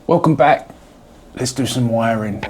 Welcome back. Let's do some wiring.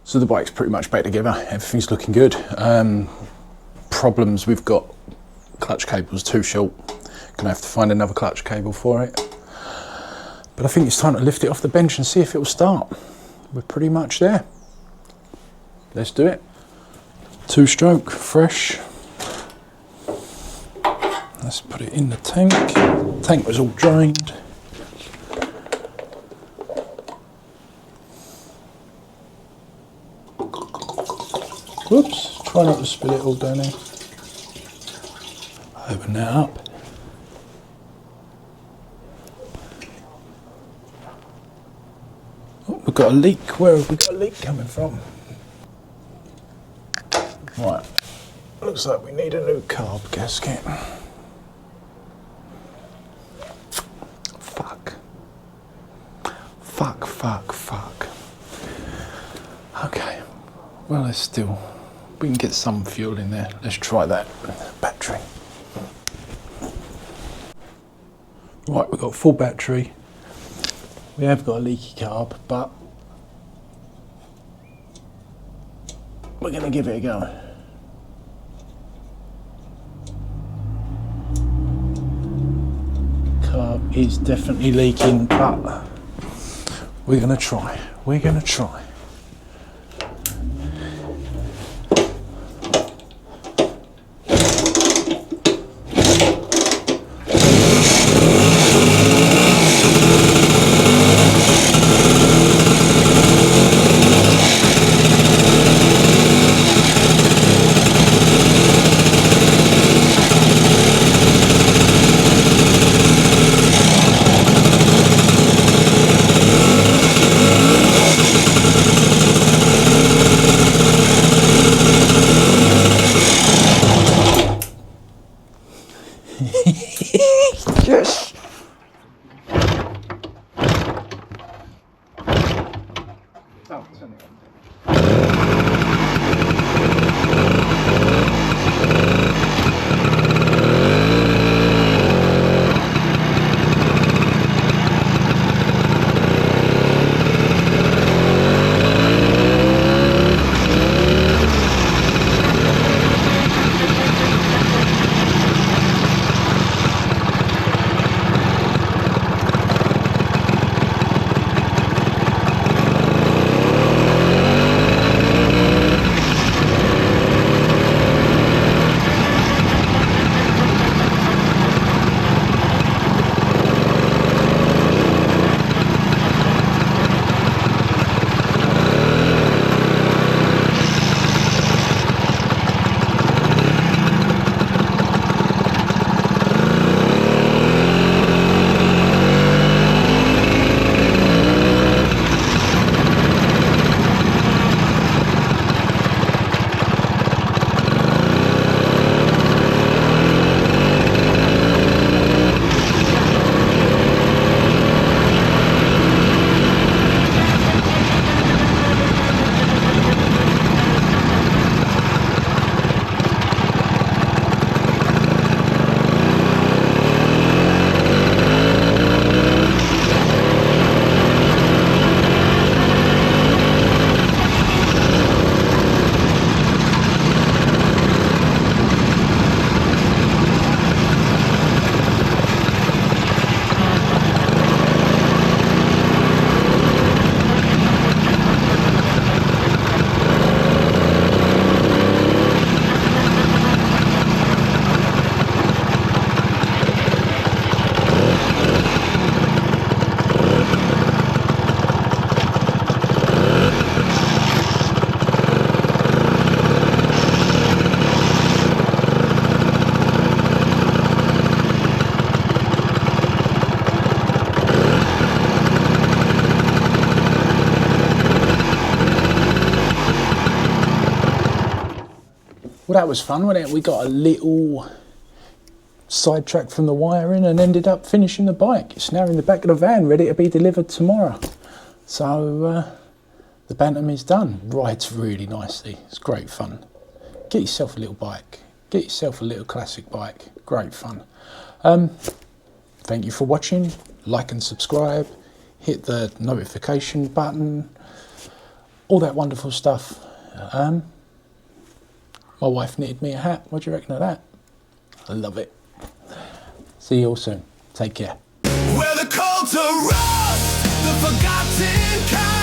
So the bike's pretty much back together, everything's looking good. Problems, we've got clutch cable's too short. Gonna have to find another clutch cable for it. But I think it's time to lift it off the bench and see if it will start. We're pretty much there. Let's do it. 2-stroke, fresh. Let's put it in the tank. Tank was all drained. Whoops, try not to spill it all down here. Open that up. Oh, we've got a leak. Where have we got a leak coming from? Right, looks like we need a new carb gasket. Fuck. Okay, well, there's still, we can get some fuel in there. Let's try that battery. Right, we've got full battery. We have got a leaky carb, but we're going to give it a go. Carb is definitely leaking, but we're going to try. We're going to try. Yes. Oh, turn it on. Well, that was fun, wasn't it? We got a little sidetracked from the wiring and ended up finishing the bike. It's now in the back of the van, ready to be delivered tomorrow. So the Bantam is done. Rides really nicely. It's great fun. Get yourself a little bike. Get yourself a little classic bike. Great fun. Thank you for watching. Like and subscribe. Hit the notification button. All that wonderful stuff. My wife knitted me a hat. What do you reckon of that? I love it. See you all soon. Take care. Where the culture rust, the forgotten kind.